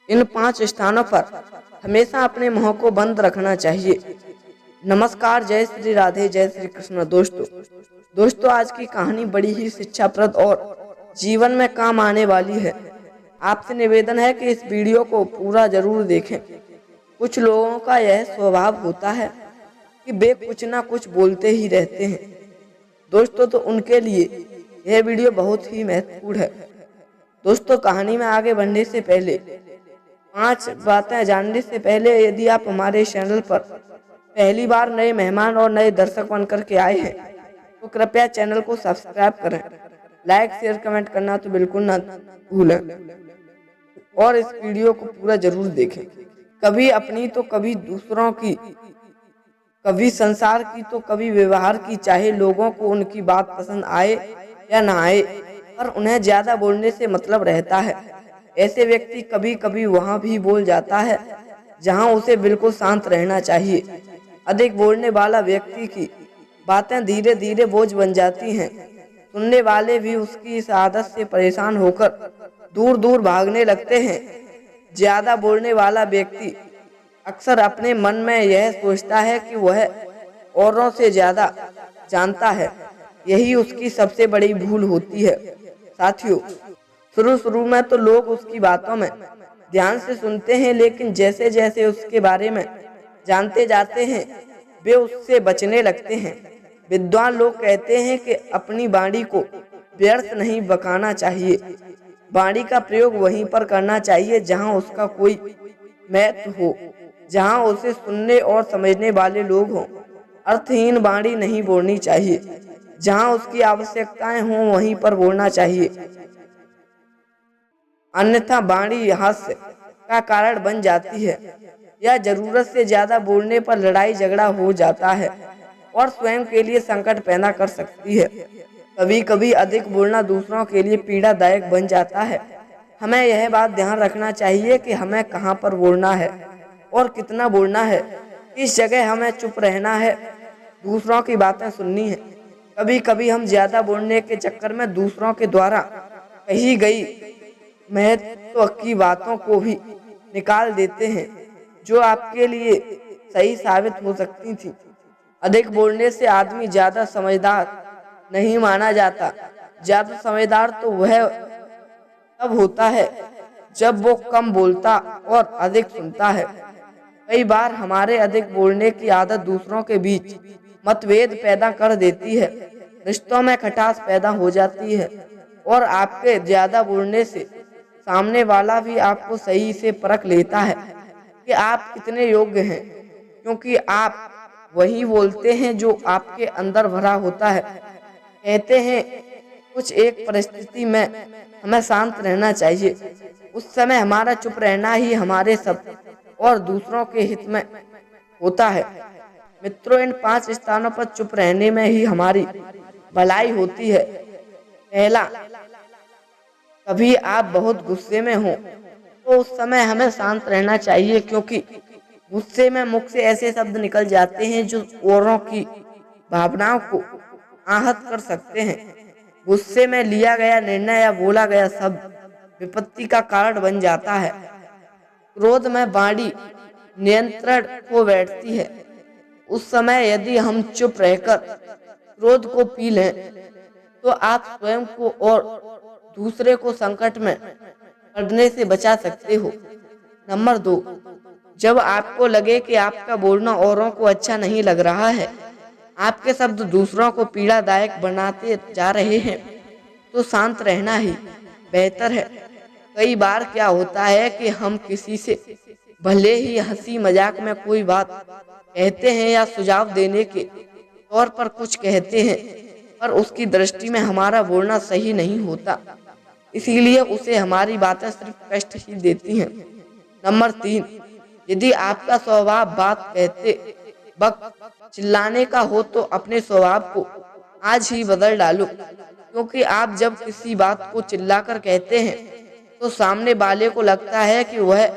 इन 5 स्थानों पर हमेशा अपने मुंह को बंद रखना चाहिए। नमस्कार, जय श्री राधे, जय श्री कृष्ण। दोस्तों आज की कहानी बड़ी ही शिक्षाप्रद और जीवन में काम आने वाली है। आपसे निवेदन है कि इस वीडियो को पूरा जरूर देखें। कुछ लोगों का यह स्वभाव होता है कि वे कुछ ना कुछ बोलते ही रहते हैं। दोस्तों तो उनके लिए यह वीडियो बहुत ही महत्वपूर्ण है। दोस्तों कहानी में आगे बढ़ने से पहले 5 बातें जानने से पहले यदि आप हमारे चैनल पर पहली बार नए मेहमान और नए दर्शक बनकर के आए हैं तो कृपया चैनल को सब्सक्राइब करें। लाइक शेयर कमेंट करना तो बिल्कुल ना भूलें और इस वीडियो को पूरा जरूर देखें। कभी अपनी तो कभी दूसरों की, कभी संसार की तो कभी व्यवहार की, चाहे लोगों को उनकी बात पसंद आए या ना आए, पर उन्हें ज्यादा बोलने से मतलब रहता है। ऐसे व्यक्ति कभी कभी वहां भी बोल जाता है जहां उसे बिल्कुल शांत रहना चाहिए। अधिक बोलने वाला व्यक्ति की बातें धीरे धीरे बोझ बन जाती हैं। सुनने वाले भी उसकी इस आदत से परेशान होकर दूर दूर भागने लगते हैं। ज्यादा बोलने वाला व्यक्ति अक्सर अपने मन में यह सोचता है कि वह औरों से ज्यादा जानता है। यही उसकी सबसे बड़ी भूल होती है। साथियों, शुरू में तो लोग उसकी बातों में ध्यान से सुनते हैं, लेकिन जैसे जैसे उसके बारे में जानते जाते हैं वे उससे बचने लगते हैं। विद्वान लोग कहते हैं कि अपनी वाणी को व्यर्थ नहीं बकाना चाहिए। वाणी का प्रयोग वहीं पर करना चाहिए जहां उसका कोई महत्व हो, जहां उसे सुनने और समझने वाले लोग हों। अर्थहीन वाणी नहीं बोलनी चाहिए। जहां उसकी आवश्यकताएं हों वहीं पर बोलना चाहिए, अन्यथा वाणी हास्य का कारण बन जाती है या जरूरत से ज्यादा बोलने पर लड़ाई झगड़ा हो जाता है और स्वयं के लिए संकट पैदा कर सकती है। कभी कभी अधिक बोलना दूसरों के लिए पीड़ादायक बन जाता है। हमें यह बात ध्यान रखना चाहिए कि हमें कहां पर बोलना है और कितना बोलना है। किस जगह हमें चुप रहना है, दूसरों की बातें सुननी है। कभी कभी हम ज्यादा बोलने के चक्कर में दूसरों के द्वारा कही गई महत्व की बातों को भी निकाल देते हैं जो आपके लिए सही साबित हो सकती थी। अधिक बोलने से आदमी ज्यादा समझदार नहीं माना जाता। ज्यादा समझदार तो वह तब होता है जब वो कम बोलता और अधिक सुनता है। कई बार हमारे अधिक बोलने की आदत दूसरों के बीच मतभेद पैदा कर देती है, रिश्तों में खटास पैदा हो जाती है और आपके ज्यादा बोलने से सामने वाला भी आपको सही से परख लेता है कि आप कितने योग्य हैं, क्योंकि आप वही बोलते हैं जो आपके अंदर भरा होता है। कहते हैं कुछ एक परिस्थिति में हमें शांत रहना चाहिए, उस समय हमारा चुप रहना ही हमारे सब और दूसरों के हित में होता है। मित्रों, इन 5 स्थानों पर चुप रहने में ही हमारी भलाई होती है। पहला, कभी आप बहुत गुस्से में हो तो उस समय हमें शांत रहना चाहिए, क्योंकि गुस्से में मुख से ऐसे शब्द निकल जाते हैं जो औरों की भावनाओं को आहत कर सकते हैं। गुस्से में लिया गया निर्णय या बोला गया शब्द विपत्ति का कारण बन जाता है। क्रोध में वाणी नियंत्रण खो बैठती है। उस समय यदि हम चुप रहकर क्रोध को पी लें तो आप स्वयं को और दूसरे को संकट में पड़ने से बचा सकते हो। नंबर 2, जब आपको लगे कि आपका बोलना औरों को अच्छा नहीं लग रहा है, आपके शब्द दूसरों को पीड़ादायक बनाते जा रहे हैं, तो शांत रहना ही बेहतर है। कई बार क्या होता है कि हम किसी से भले ही हंसी मजाक में कोई बात कहते हैं या सुझाव देने के तौर पर कुछ कहते हैं, पर उसकी दृष्टि में हमारा बोलना सही नहीं होता, इसीलिए उसे हमारी बातें सिर्फ कष्ट ही देती हैं। नंबर 3, यदि आपका स्वभाव बात कहते वक्त चिल्लाने का हो तो अपने स्वभाव को आज ही बदल डालो, क्योंकि आप जब किसी बात को चिल्लाकर कहते हैं तो सामने वाले को लगता है कि वह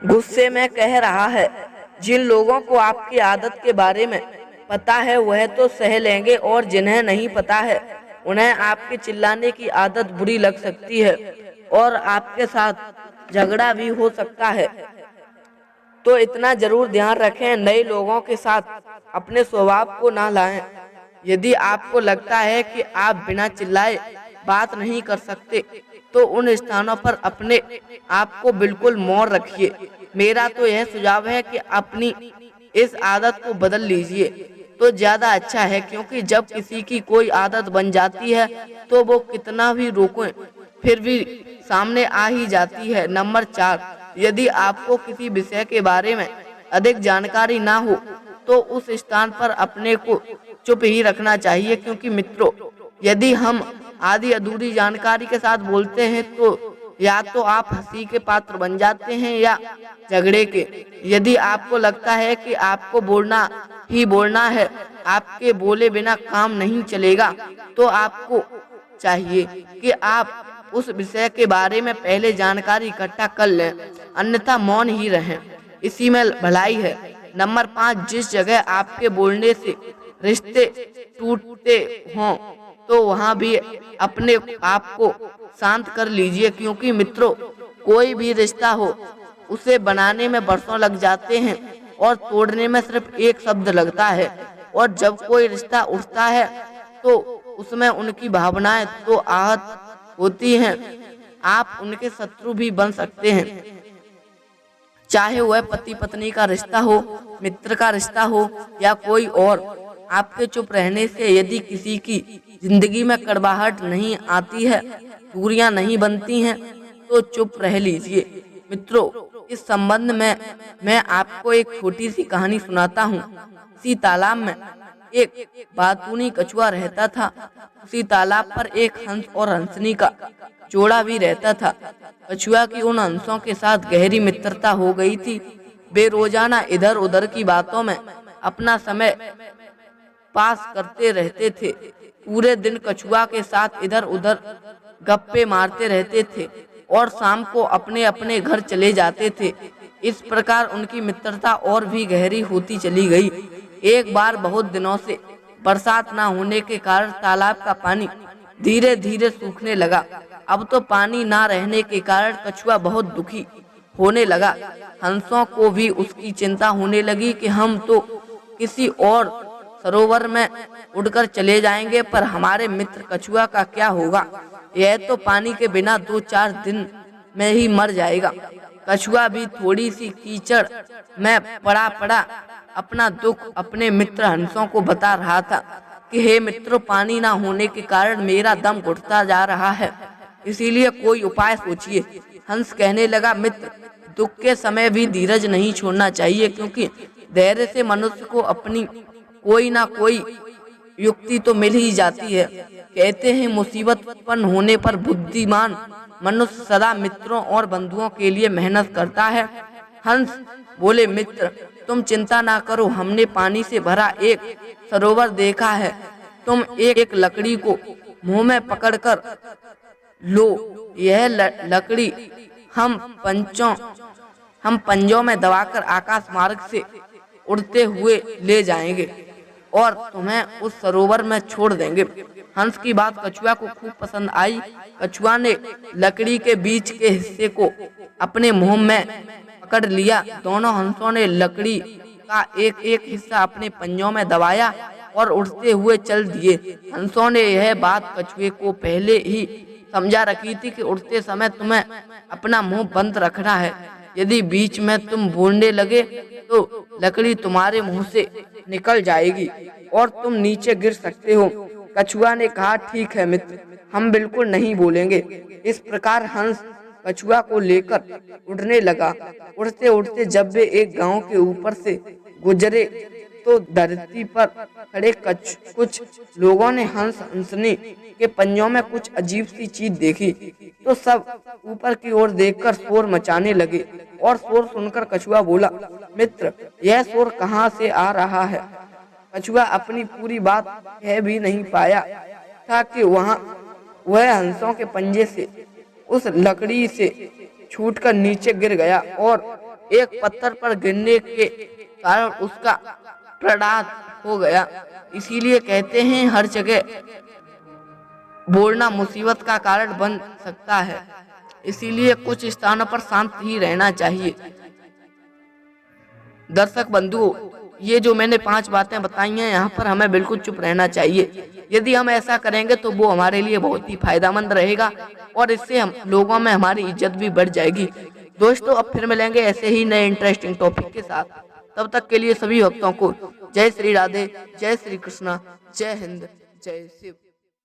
गुस्से में कह रहा है। जिन लोगों को आपकी आदत के बारे में पता है वह तो सह लेंगे, और जिन्हें नहीं पता है उन्हें आपके चिल्लाने की आदत बुरी लग सकती है और आपके साथ झगड़ा भी हो सकता है। तो इतना जरूर ध्यान रखें, नए लोगों के साथ अपने स्वभाव को ना लाएं। यदि आपको लगता है कि आप बिना चिल्लाए बात नहीं कर सकते, तो उन स्थानों पर अपने आप को बिल्कुल मौन रखिए। मेरा तो यह सुझाव है कि अपनी इस आदत को बदल लीजिए तो ज्यादा अच्छा है, क्योंकि जब किसी की कोई आदत बन जाती है तो वो कितना भी रोकें फिर भी सामने आ ही जाती है। नंबर 4, यदि आपको किसी विषय के बारे में अधिक जानकारी ना हो तो उस स्थान पर अपने को चुप ही रखना चाहिए, क्योंकि मित्रों, यदि हम आधी अधूरी जानकारी के साथ बोलते हैं तो या तो आप हंसी के पात्र बन जाते हैं या झगड़े के। यदि आपको लगता है कि आपको बोलना ही बोलना है, आपके बोले बिना काम नहीं चलेगा, तो आपको चाहिए कि आप उस विषय के बारे में पहले जानकारी इकट्ठा कर लें, अन्यथा मौन ही रहें, इसी में भलाई है। नंबर 5, जिस जगह आपके बोलने से रिश्ते टूटते हों तो वहाँ भी अपने आप को शांत कर लीजिए, क्योंकि मित्रों, कोई भी रिश्ता हो उसे बनाने में बरसों लग जाते हैं और तोड़ने में सिर्फ एक शब्द लगता है। और जब कोई रिश्ता उठता है तो उसमें उनकी भावनाएं तो आहत होती हैं, आप उनके शत्रु भी बन सकते हैं। चाहे वह पति पत्नी का रिश्ता हो, मित्र का रिश्ता हो या कोई और। आपके चुप रहने से यदि किसी की जिंदगी में कड़वाहट नहीं आती है, दूरियां नहीं बनती हैं, तो चुप रह लीजिए। मित्रों, इस संबंध में मैं आपको एक छोटी सी कहानी सुनाता हूँ। इसी तालाब में एक बातूनी कछुआ रहता था। उसी तालाब पर एक हंस और हंसनी का जोड़ा भी रहता था। कछुआ की उन हंसों के साथ गहरी मित्रता हो गई थी। वे रोजाना इधर उधर की बातों में अपना समय पास करते रहते थे। पूरे दिन कछुआ के साथ इधर उधर गप्पे मारते रहते थे और शाम को अपने अपने घर चले जाते थे। इस प्रकार उनकी मित्रता और भी गहरी होती चली गई। एक बार बहुत दिनों से बरसात न होने के कारण तालाब का पानी धीरे धीरे सूखने लगा। अब तो पानी ना रहने के कारण कछुआ बहुत दुखी होने लगा। हंसों को भी उसकी चिंता होने लगी कि हम तो किसी और सरोवर में उड़कर चले जाएंगे, पर हमारे मित्र कछुआ का क्या होगा? यह तो पानी के बिना 2-4 दिन में ही मर जाएगा। कछुआ भी थोड़ी सी कीचड़ में पड़ा अपना दुख अपने मित्र हंसों को बता रहा था कि हे मित्रों, पानी ना होने के कारण मेरा दम घुटता जा रहा है, इसीलिए कोई उपाय सोचिए। हंस कहने लगा, मित्र, दुख के समय भी धीरज नहीं छोड़ना चाहिए, क्योंकि धैर्य से मनुष्य को अपनी कोई ना कोई युक्ति तो मिल ही जाती है। कहते हैं मुसीबत उत्पन्न होने पर बुद्धिमान मनुष्य सदा मित्रों और बंधुओं के लिए मेहनत करता है। हंस बोले, मित्र, तुम चिंता ना करो, हमने पानी से भरा एक सरोवर देखा है। तुम एक लकड़ी को मुंह में पकड़कर लो, यह लकड़ी हम पंजों में दबाकर आकाश मार्ग से उड़ते हुए ले जाएंगे और तुम्हें उस सरोवर में छोड़ देंगे। हंस की बात कछुआ को खूब पसंद आई। कछुआ ने लकड़ी के बीच के हिस्से को अपने मुंह में पकड़ लिया। दोनों हंसों ने लकड़ी का एक एक हिस्सा अपने पंजों में दबाया और उड़ते हुए चल दिए। हंसों ने यह बात कछुए को पहले ही समझा रखी थी कि उड़ते समय तुम्हें अपना मुंह बंद रखना है। यदि बीच में तुम बोलने लगे तो लकड़ी तुम्हारे मुंह से निकल जाएगी और तुम नीचे गिर सकते हो। कछुआ ने कहा, ठीक है मित्र, हम बिल्कुल नहीं बोलेंगे। इस प्रकार हंस कछुआ को लेकर उड़ने लगा। उड़ते उड़ते जब वे एक गांव के ऊपर से गुजरे तो धरती पर खड़े कुछ लोगों ने हंस हंसनी के पंजों में कुछ अजीब सी चीज देखी, तो सब ऊपर की ओर देखकर शोर मचाने लगे। और शोर सुनकर कछुआ बोला, मित्र, यह शोर कहाँ से आ रहा है? कछुआ अपनी पूरी बात कह भी नहीं पाया था कि वह हंसों के पंजे से उस लकड़ी से छूटकर नीचे गिर गया और एक पत्थर पर गिरने के कारण उसका प्राणात हो गया। इसीलिए कहते हैं हर जगह बोलना मुसीबत का कारण बन सकता है। इसीलिए कुछ स्थानों पर शांत ही रहना चाहिए। दर्शक बंधुओं, ये जो मैंने 5 बातें बताई हैं, यहाँ पर हमें बिल्कुल चुप रहना चाहिए। यदि हम ऐसा करेंगे तो वो हमारे लिए बहुत ही फायदेमंद रहेगा और इससे हम लोगों में हमारी इज्जत भी बढ़ जाएगी। दोस्तों, अब फिर मिलेंगे ऐसे ही नए इंटरेस्टिंग टॉपिक के साथ। तब तक के लिए सभी भक्तों को जय श्री राधे, जय श्री कृष्णा, जय हिंद, जय शिव।